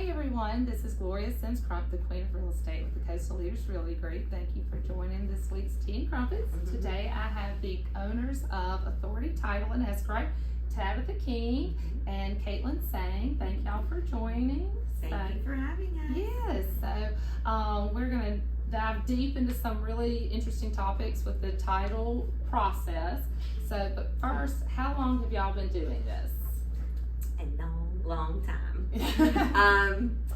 everyone, this is Gloria S, Crump, the Queen of Real Estate with the Coastal Leaders Realty Group. Thank you for joining this week's Tea and Crumpets. Today I have the owners of Authority Title and Escrow, Tabitha and Katelyn Seng. Thank y'all for joining. Thank you for having us. Yes, so we're going to dive deep into some really interesting topics with the title process. So, but first, how long have y'all been doing this? A long time.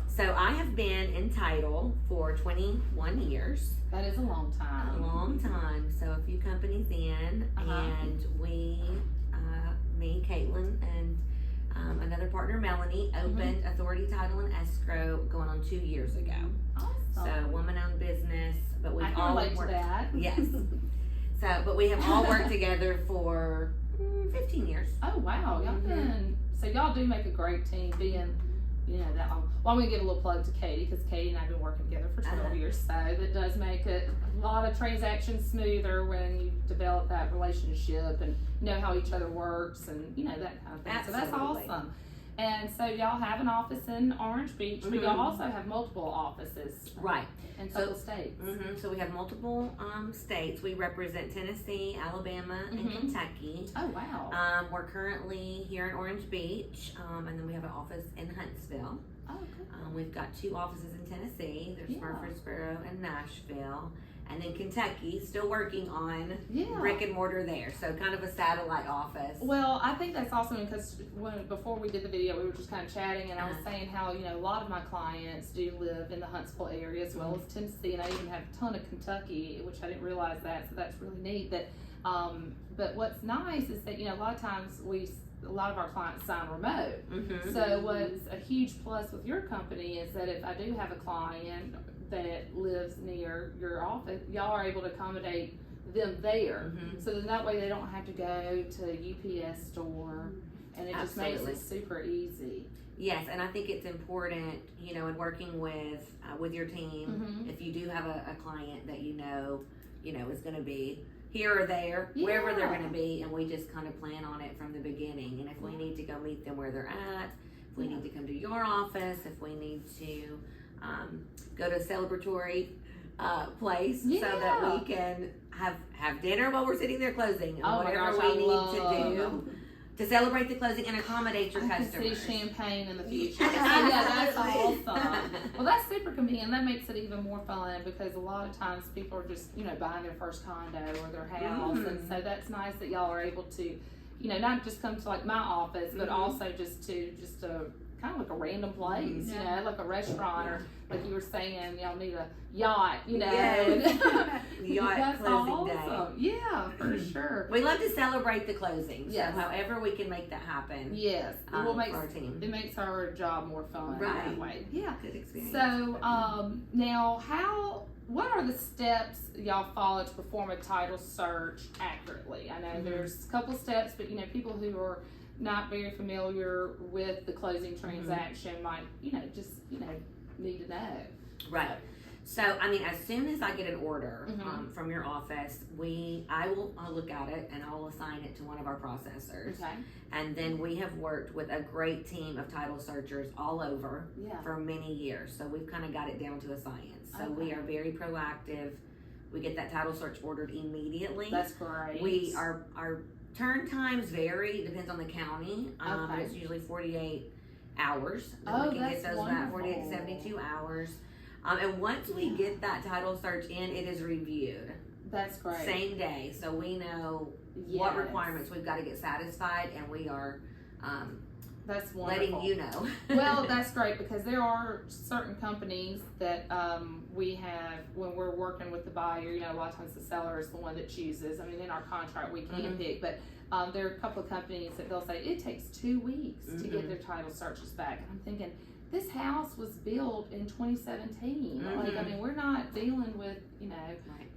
So I have been in title for 21 years. That is a long time. A long time. So a few companies in, and we, me, Katelyn, and another partner, Melanie, opened Authority Title and Escrow going on 2 years ago. Awesome. So woman-owned business, but we've I can all relate to that. Yes. So, but we have all worked together for 15 years. Oh wow, y'all been, so y'all do make a great team being, you know, that long. Well, I'm gonna give a little plug to Katie, because Katie and I have been working together for 12 years, so that does make it a lot of transactions smoother when you develop that relationship and know how each other works and, you know, that kind of thing. Absolutely. So that's awesome. And so y'all have an office in Orange Beach, but y'all also have multiple offices. Right. In several states. So we have multiple states. We represent Tennessee, Alabama, and Kentucky. Oh wow. We're currently here in Orange Beach, and then we have an office in Huntsville. Oh, cool. We've got 2 offices in Tennessee. There's Murfreesboro and Nashville. And then Kentucky, still working on brick and mortar there. So kind of a satellite office. Well, I think that's awesome because before we did the video, we were just kind of chatting, and I was saying how, you know, a lot of my clients do live in the Huntsville area as well as Tennessee, and I even have a ton of Kentucky, which I didn't realize that, so that's really neat. That, but what's nice is that, you know, a lot of times a lot of our clients sign remote. So what's a huge plus with your company is that if I do have a client that lives near your office, y'all are able to accommodate them there. So then that way they don't have to go to a UPS store, and it just makes it super easy. Yes, and I think it's important, you know, in working with your team, if you do have a client that you know is going to be here or there, wherever they're going to be, and we just kind of plan on it from the beginning. And if we need to go meet them where they're at, if we need to come to your office, if we need to go to a celebratory place so that we can have dinner while we're sitting there closing, and whatever we need to do to celebrate the closing and accommodate your customers. I can see champagne in the future. That's awesome. Well, that's super convenient. That makes it even more fun because a lot of times people are just, you know, buying their first condo or their house, and so that's nice that y'all are able to, you know, not just come to like my office, but also just a kind of like a random place, you know, like a restaurant, or like you were saying, y'all need a yacht, you know. Yacht that's closing awesome. day. Yeah, for sure. We love to celebrate the closing. So however we can make that happen. Yes. For our team. It makes our job more fun that way. Yeah. Good experience. So now what are the steps y'all follow to perform a title search accurately? I know there's a couple steps, but you know, people who are not very familiar with the closing transaction might, you know, just, you know, need to know. Right. So, I mean, as soon as I get an order from your office, I'll look at it and I'll assign it to one of our processors. Okay. And then we have worked with a great team of title searchers all over for many years. So we've kind of got it down to a science. So we are very proactive. We get that title search ordered immediately. That's great. Our turn times vary, depends on the county, but it's usually 48 hours. We can get those back 48 to 72 hours. And once we get that title search in, it is reviewed. That's great. Same day, so we know what requirements we've got to get satisfied, and we are that's wonderful. Letting you know. Well, that's great because there are certain companies that we have when we're working with the buyer. You know, a lot of times the seller is the one that chooses. I mean, in our contract we can pick, but there are a couple of companies that they'll say it takes 2 weeks to get their title searches back. And I'm thinking, this house was built in 2017. Like, I mean, we're not dealing with, you know,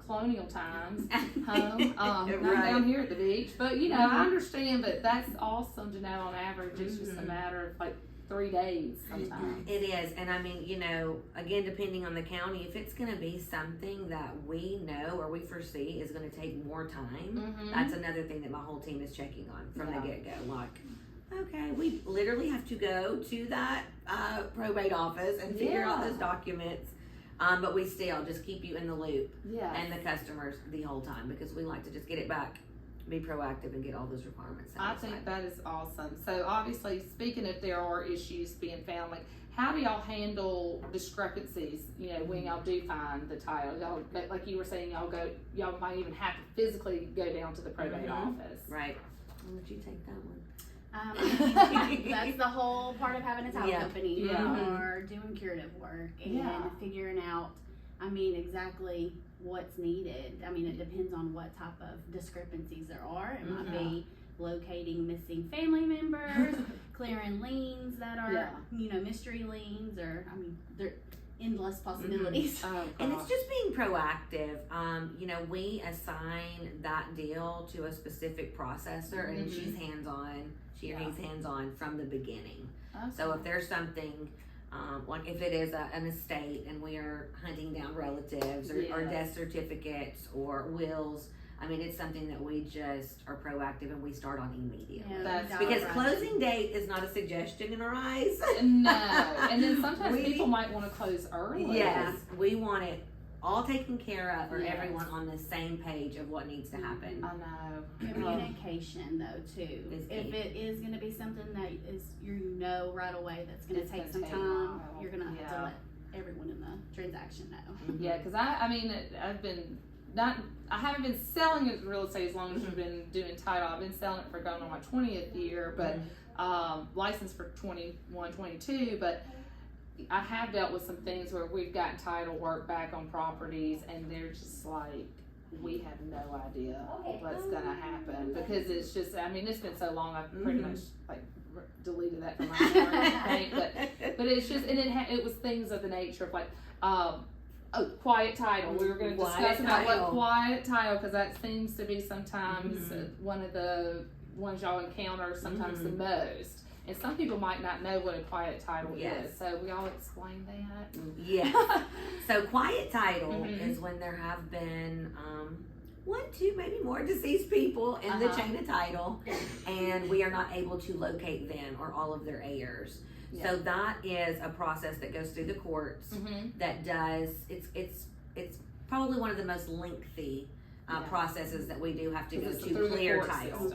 colonial times home, not down here at the beach, but you know, I understand, but that's awesome to know on average it's just a matter of like 3 days sometimes. It is, and I mean, you know, again, depending on the county, if it's going to be something that we know or we foresee is going to take more time, that's another thing that my whole team is checking on from the get-go. Like, okay, we literally have to go to that probate office and figure out those documents. But we still just keep you in the loop and the customers the whole time, because we like to just get it back, be proactive, and get all those requirements satisfied. I think that is awesome. So obviously, speaking if there are issues being found, like how do y'all handle discrepancies? You know, when y'all do find the title, y'all, like you were saying, y'all might even have to physically go down to the probate office. Right. Why don't you take that one? That's the whole part of having a title company, or doing curative work and figuring out, exactly what's needed. It depends on what type of discrepancies there are. It might be locating missing family members, clearing liens that are, mystery liens, or, there are endless possibilities. And it's just being proactive. We assign that deal to a specific processor, and she's hands-on. She or he's hands-on from the beginning. Okay. So if there's something, like if it is an estate and we are hunting down relatives or death certificates or wills, it's something that we just are proactive and we start on immediately. Because closing date is not a suggestion in our eyes. No. And then sometimes people might want to close early. Yes. We want it all taken care of, or everyone on the same page of what needs to happen. I know. Communication though too. If it is going to be something that is right away that's going to take some time, you're going to have to let everyone in the transaction know. Yeah, because I haven't been selling it real estate as long as you've been doing title. I've been selling it for going on my 20th year, but licensed for 21, 22, but I have dealt with some things where we've gotten title work back on properties and they're just like, we have no idea what's gonna happen, because it's just, it's been so long, I've pretty much deleted that from my memory. But it's just, and it was things of the nature of like, quiet title. We were going to discuss about what quiet title, because that seems to be sometimes one of the ones y'all encounter sometimes the most. And some people might not know what a quiet title is. So we all explain that. Yes. So quiet title is when there have been 1, 2, maybe more deceased people in the chain of title, and we are not able to locate them or all of their heirs. Yeah. So that is a process that goes through the courts that does, it's probably one of the most lengthy processes that we do have to go to clear title.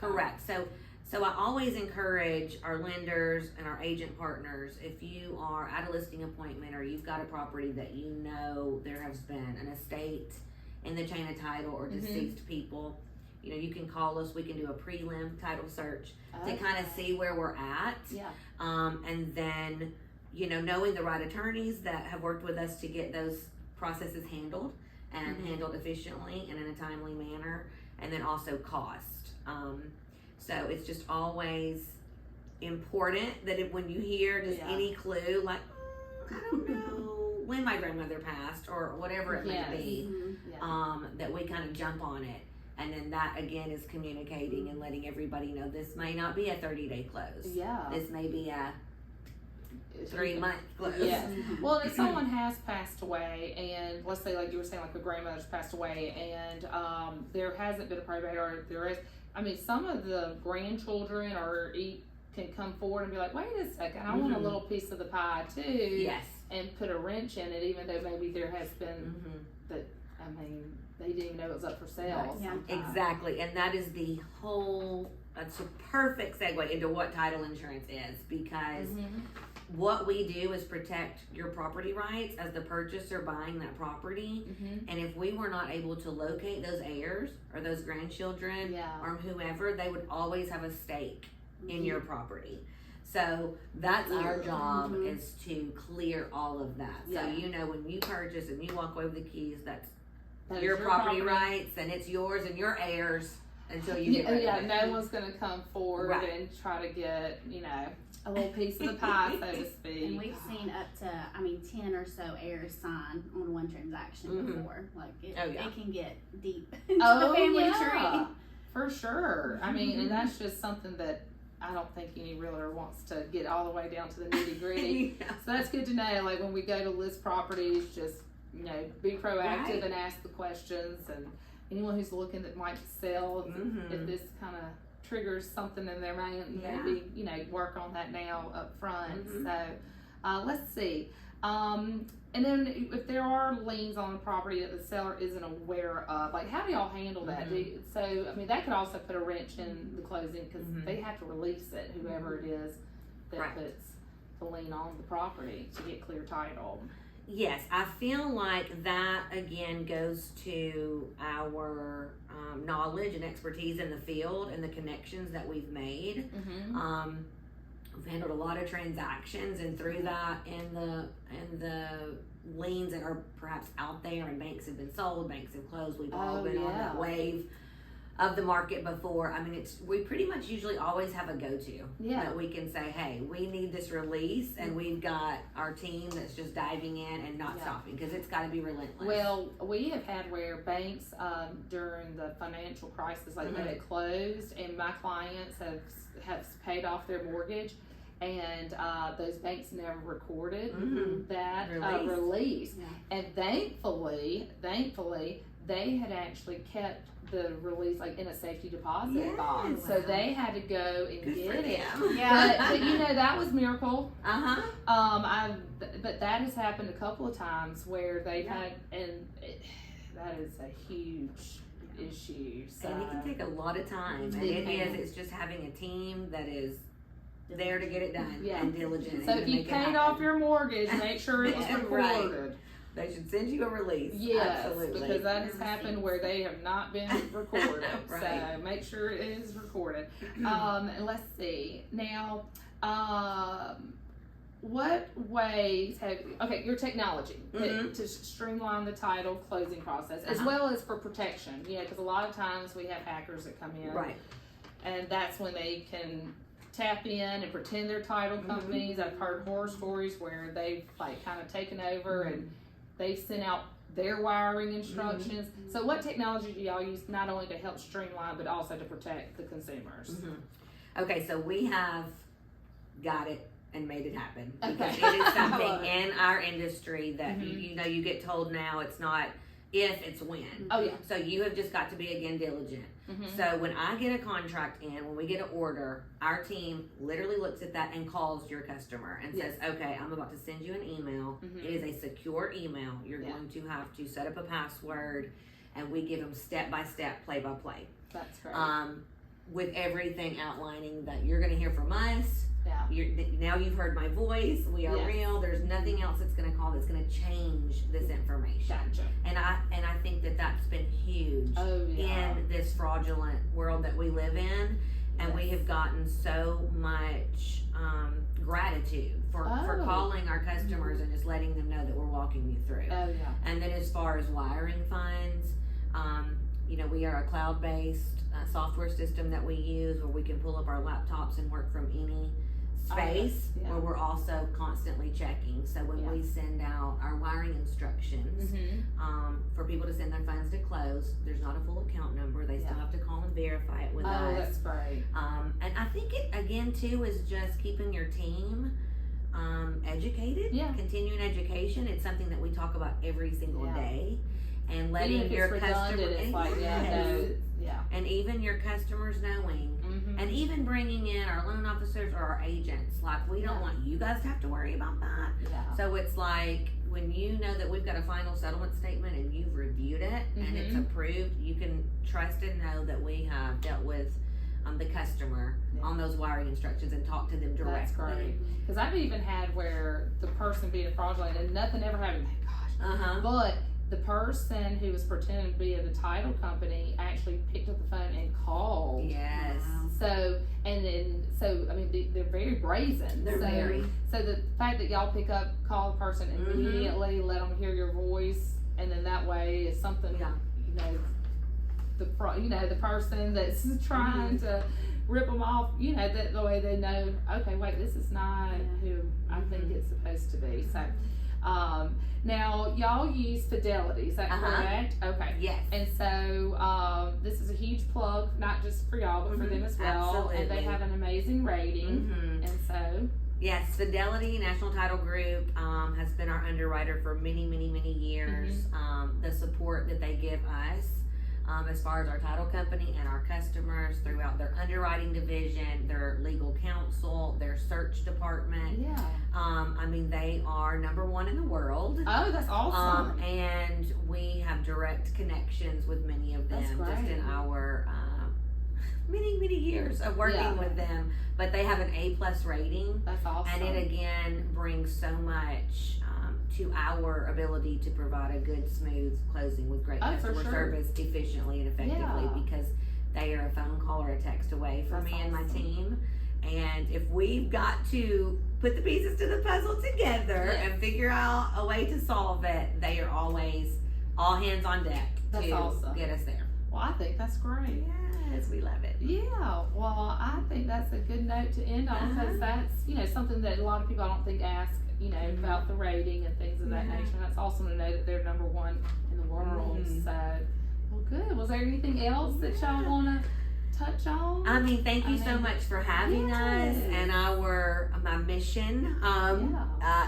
Correct. So I always encourage our lenders and our agent partners, if you are at a listing appointment or you've got a property that there has been an estate in the chain of title or deceased people, you can call us. We can do a prelim title search to kind of see where we're at. Yeah. And then, knowing the right attorneys that have worked with us to get those processes handled and handled efficiently and in a timely manner, and then also cost. So it's just always important that when you hear just any clue, like, I don't know, when my grandmother passed or whatever it may be, that we kind of jump on it. And then that again is communicating and letting everybody know this may not be a 30-day close. Yeah. This may be a 3-month close. Yes. Well, if someone has passed away, and let's say, like you were saying, like a grandmother's passed away, and there hasn't been a probate, or there is, some of the grandchildren can come forward and be like, wait a second, I want a little piece of the pie too. Yes. And put a wrench in it, even though maybe there has been they didn't even know it was up for sale. Right. Yeah. Exactly. And that is that's a perfect segue into what title insurance is, because what we do is protect your property rights as the purchaser buying that property. And if we were not able to locate those heirs or those grandchildren or whoever, they would always have a stake in your property. So that's our job, is to clear all of that. So when you purchase and you walk away with the keys, that's your property rights, and it's yours and your heirs until you get rid of it. No one's going to come forward and try to get, a little piece of the pie, so to speak. And we've seen up to, 10 or so heirs sign on one transaction before. Like, it can get deep into the family tree. For sure. And that's just something that I don't think any realtor wants to get all the way down to the nitty gritty. So that's good to know. Like, when we go to list properties, just, be proactive and ask the questions. And anyone who's looking that might sell, if this kind of triggers something in their mind. Maybe, you know, work on that now up front. So, let's see. And then if there are liens on a property that the seller isn't aware of, like, how do y'all handle that? So, I mean, that could also put a wrench in the closing, because they have to release it, whoever it is that puts the lien on the property, to get clear title. Yes, I feel like that again goes to our knowledge and expertise in the field and the connections that we've made. We've handled a lot of transactions, and through that, and the liens that are perhaps out there, and banks have been sold, banks have closed. We've all been on that wave of the market before. I mean, we pretty much usually always have a go-to that we can say, hey, we need this release, and we've got our team that's just diving in and not stopping, because it's got to be relentless. Well, we have had where banks during the financial crisis, like when it closed, and my clients have paid off their mortgage, and those banks never recorded that release. And thankfully they had actually kept the release like in a safety deposit box, so they had to go and get it. But you know, that was miracle. But that has happened a couple of times where they've had, and that is a huge issue. So. And it can take a lot of time, and it's just having a team that is there to get it done and diligent. So if you paid off your mortgage, make sure it was recorded. They should send you a release. Yes, because that has happened where they have not been recorded. So make sure it is recorded. And let's see. Now, what ways your technology to streamline the title closing process, as well as for protection, you know, because a lot of times we have hackers that come in. And that's when they can tap in and pretend they're title companies. I've heard horror stories where they've like kind of taken over and they've sent out their wiring instructions. So what technology do y'all use, not only to help streamline, but also to protect the consumers? Okay, so we have got it and made it happen. Because it is something in our industry that you know, you get told now it's not if, it's when. So you have just got to be, again, diligent. So when I get a contract in, when we get an order, our team literally looks at that and calls your customer and says, okay, I'm about to send you an email. It is a secure email. You're going to have to set up a password, and we give them step-by-step, play-by-play. That's great. With everything outlining that you're going to hear from us. Now you've heard my voice. We are real. There's nothing else that's going to call that's going to change this information. And I think that that's been huge in this fraudulent world that we live in. And we have gotten so much gratitude for calling our customers and just letting them know that we're walking you through. And then as far as wiring funds, you know, we are a cloud-based software system that we use where we can pull up our laptops and work from any space, where we're also constantly checking. So when we send out our wiring instructions for people to send their funds to close, there's not a full account number. They still have to call and verify it with us. Oh, that's great. And I think it, again, too, is just keeping your team educated, continuing education. It's something that we talk about every single day. And letting your customers, and even your customers knowing, and even bringing in our loan officers or our agents. Like, we don't want you guys to have to worry about that. So it's like, when you know that we've got a final settlement statement and you've reviewed it and it's approved, you can trust and know that we have dealt with the customer on those wiring instructions and talk to them directly. That's great. Because I've even had where the person being fraudulent and nothing ever happened. Thank gosh. But the person who was pretending to be the title company actually picked up the phone and called. So, and then, I mean, they're very brazen. So the fact that y'all pick up, call the person immediately, let them hear your voice, and then that way is something, you know, the person that's trying to rip them off, you know, that the way they know, okay, wait, this is not who I think it's supposed to be. So, now y'all use Fidelity, is that correct? Okay. Yes. And so this is a huge plug, not just for y'all, but for them as well. Absolutely. And they have an amazing rating. And so yes, Fidelity National Title Group has been our underwriter for many, many, many years. The support that they give us as far as our title company and our customers throughout their underwriting division, their legal counsel, their search department. Yeah. I mean, they are number one in the world. Oh, that's awesome. And we have direct connections with many of them That's just great. in our many years of working with them. But they have an A+ rating. That's awesome. And it again brings so much to our ability to provide a good, smooth closing with great customer service efficiently and effectively, because they are a phone call or a text away from me and my team. And if we've got to put the pieces to the puzzle together and figure out a way to solve it, they are always all hands on deck to get us there. Well, I think that's great. Yes, we love it. Yeah, well, I think that's a good note to end on, because that's, something that a lot of people I don't think ask, about the rating and things of that nature. That's awesome to know that they're number one in the world. So, well, good. Was there anything else that y'all want to touch on? I mean, thank you so much for having us, and my mission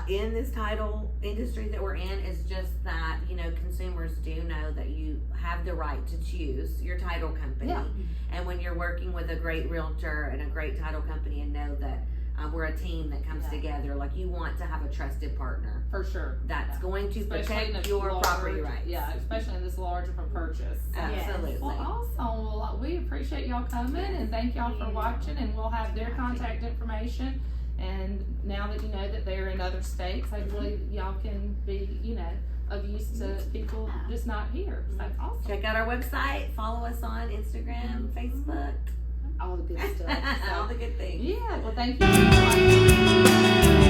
in this title industry that we're in is just that, consumers do know that you have the right to choose your title company. And when you're working with a great realtor and a great title company, and know that we're a team that comes together, like, you want to have a trusted partner. For sure. That's going to protect your property rights. Yeah, especially in this large of a purchase. So. Absolutely. Well, awesome. Well, we appreciate y'all coming, and thank y'all for watching, and we'll have their contact information. And now that you know that they're in other states, hopefully y'all can be, of use to people just not here. So that's awesome. Check out our website. Follow us on Instagram, Facebook. All the good stuff. All the good things. Yeah, well, thank you for watching.